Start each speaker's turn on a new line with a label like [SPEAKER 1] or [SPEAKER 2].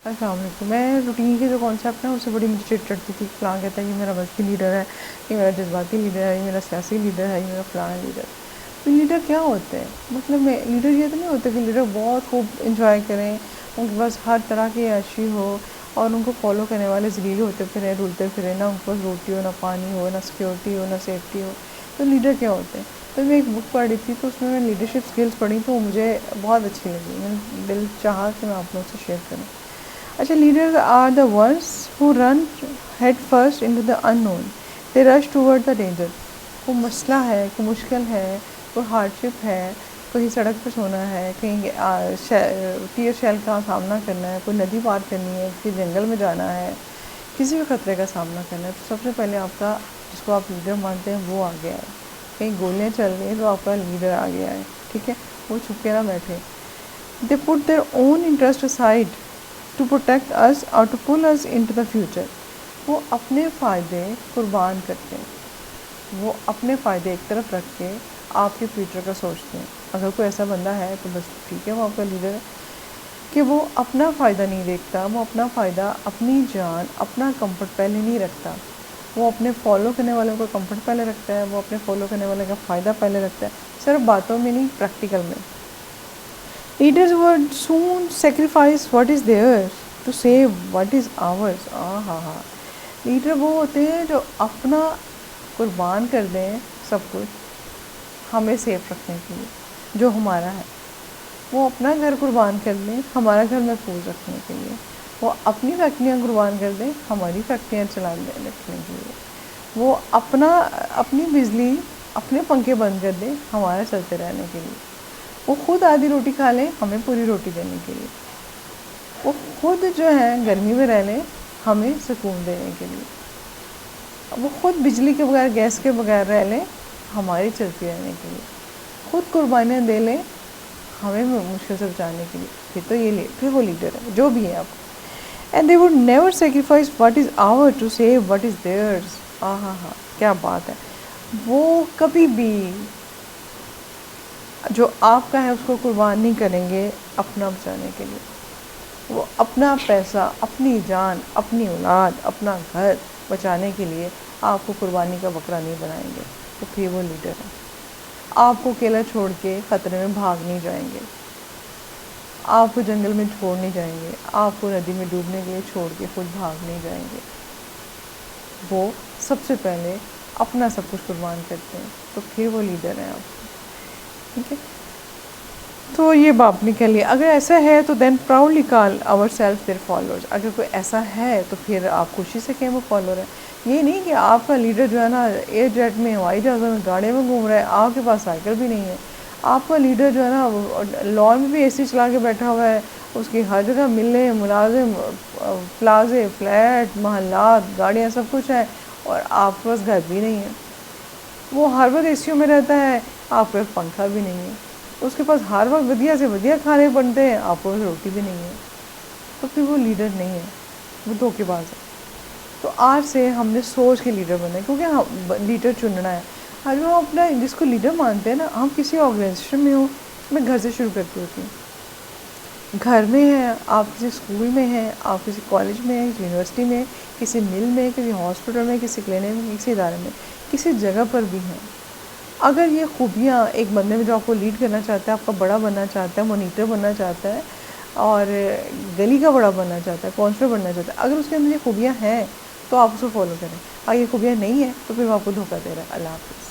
[SPEAKER 1] السلام علیکم. میں روٹین کے جو کانسیپٹ ہیں اس سے بڑی مجھے چڑ چڑھتی تھی. فلاں کہتا ہے یہ میرا مذہبی لیڈر ہے, یہ میرا جذباتی لیڈر ہے, یہ میرا سیاسی لیڈر ہے, یہ میرا فلاں لیڈر. تو لیڈر کیا ہوتے ہیں؟ مطلب میں لیڈر یہ تو نہیں ہوتا کہ لیڈر بہت خوب انجوائے کریں, ان کے پاس ہر طرح کی عیاشی ہو اور ان کو فالو کرنے والے ذلیل ہوتے پھریں, رولتے پھریں, نہ ان کے پاس روٹی ہو, نہ پانی ہو, نہ سیکورٹی ہو, نہ سیفٹی ہو. تو لیڈر کیا ہوتے ہیں؟ تو میں ایک بک پڑھ رہی تھی تو اس میں لیڈرشپ اسکلس پڑھی تو مجھے بہت اچھی لگی. میں نے دل چاہا کہ میں آپ لوگوں سے شیئر کروں. اچھا, leaders are the ones who run head first into the unknown, they rush toward the danger. کوئی مسئلہ ہے, کوئی مشکل ہے, کوئی ہارڈشپ ہے, کہیں سڑک پہ سونا ہے, کہیں ٹیئر شیل کا سامنا کرنا ہے, کوئی ندی پار کرنی ہے, کسی جنگل میں جانا ہے, کسی بھی خطرے کا سامنا کرنا ہے, تو سب سے پہلے آپ کا جس کو آپ لیڈر مانتے ہیں وہ آ گیا ہے. کہیں گولیاں چل رہی ہیں تو آپ کا لیڈر آ گیا ہے. ٹھیک ہے, وہ چھپ کے نہ بیٹھے. They put their own interest aside to protect us اور to pull us into the future. وہ اپنے فائدے قربان کرتے ہیں, وہ اپنے فائدے ایک طرف رکھ کے آپ کے فیوچر کا سوچتے ہیں. اگر کوئی ایسا بندہ ہے تو بس ٹھیک ہے, وہ آپ کا لیڈر ہے کہ وہ اپنا فائدہ نہیں دیکھتا, وہ اپنا فائدہ, اپنی جان, اپنا کمفرٹ پہلے نہیں رکھتا. وہ اپنے فالو کرنے والوں کا کمفرٹ پہلے رکھتا ہے, وہ اپنے فالو کرنے والے کا فائدہ پہلے رکھتا ہے, صرف باتوں میں نہیں, پریکٹیکل میں. Leaders would soon sacrifice what is theirs to save what is ours. Leader وہ ہوتے ہیں جو اپنا قربان کر دیں سب کچھ ہمیں سیف رکھنے کے لیے, جو ہمارا ہے. وہ اپنا گھر قربان کر دیں ہمارا گھر محفوظ رکھنے کے لیے. وہ اپنی فیکٹریاں قربان کر دیں ہماری فیکٹریاں رکھنے کے لیے. وہ اپنی بجلی, اپنے پنکھے بند کر دیں ہمارے چلتے رہنے کے لیے. وہ خود آدھی روٹی کھا لیں ہمیں پوری روٹی دینے کے لیے. وہ خود جو ہے گرمی میں رہ لیں ہمیں سکون دینے کے لیے. وہ خود بجلی کے بغیر, گیس کے بغیر رہ لیں ہماری چلتی رہنے کے لیے. خود قربانیاں دے لیں ہمیں مشکل سے بچانے کے لیے. پھر وہ لیڈر ہے جو بھی ہے آپ. And they would never sacrifice what is ours to save what is theirs. کیا بات ہے. وہ کبھی بھی جو آپ کا ہے اس کو قربان نہیں کریں گے اپنا بچانے کے لیے. وہ اپنا پیسہ, اپنی جان, اپنی اولاد, اپنا گھر بچانے کے لیے آپ کو قربانی کا بکرا نہیں بنائیں گے. تو پھر وہ لیڈر ہے. آپ کو اکیلا چھوڑ کے خطرے میں بھاگ نہیں جائیں گے, آپ کو جنگل میں چھوڑ نہیں جائیں گے, آپ کو ندی میں ڈوبنے کے لیے چھوڑ کے خود بھاگ نہیں جائیں گے. وہ سب سے پہلے اپنا سب کچھ قربان کرتے ہیں. تو پھر وہ لیڈر ہیں آپ. ٹھیک ہے, تو یہ بات نکل لیا. اگر ایسا ہے تو then proudly call our self their followers. اگر کوئی ایسا ہے تو پھر آپ خوشی سے کہیں وہ فالوور ہے. یہ نہیں کہ آپ کا لیڈر جو ہے نا ایئر جیٹ میں, ہوائی جہازوں میں, گاڑی میں گھوم رہا ہے, آپ کے پاس سائیکل بھی نہیں ہے. آپ کا لیڈر جو ہے نا لان میں بھی اے سی چلا کے بیٹھا ہوا ہے, اس کی ہر جگہ ملیں, ملازم, پلازے, فلیٹ, محلات, گاڑیاں, سب کچھ ہے, اور آپ کے پاس گھر بھی نہیں ہے. وہ ہر وقت اے سیوں میں رہتا ہے, آپ کے پاس پنکھا بھی نہیں ہے. اس کے پاس ہر وقت ودیا سے ودیا کھانے بنتے ہیں, آپ کو روٹی بھی نہیں ہے. تو پھر وہ لیڈر نہیں ہے, وہ دھوکے باز ہے. تو آج سے ہم نے سوچ کے لیڈر بننا ہے, کیونکہ لیڈر چننا ہے. آج ہم اپنا جس کو لیڈر مانتے ہیں نا, ہم کسی آرگنائزیشن میں ہوں. میں گھر سے شروع کرتی ہوتی ہوں. گھر میں ہیں آپ, کسی اسکول میں ہیں آپ, کسی کالج میں ہیں, کسی یونیورسٹی میں, کسی مل میں, کسی ہاسپٹل میں, کسی کلینک میں, کسی ادارے میں, کسی جگہ پر بھی ہیں. اگر یہ خوبیاں ایک بندے میں جو آپ کو لیڈ کرنا چاہتا ہے, آپ کا بڑا بننا چاہتا ہے, مانیٹر بننا چاہتا ہے, اور گلی کا بڑا بننا چاہتا ہے, کونسلر بننا چاہتا ہے, اگر اس کے اندر یہ خوبیاں ہیں تو آپ اس کو فالو کریں. اگر یہ خوبیاں نہیں ہیں تو پھر وہ آپ کو دھوکہ دے رہا ہے. اللہ حافظ.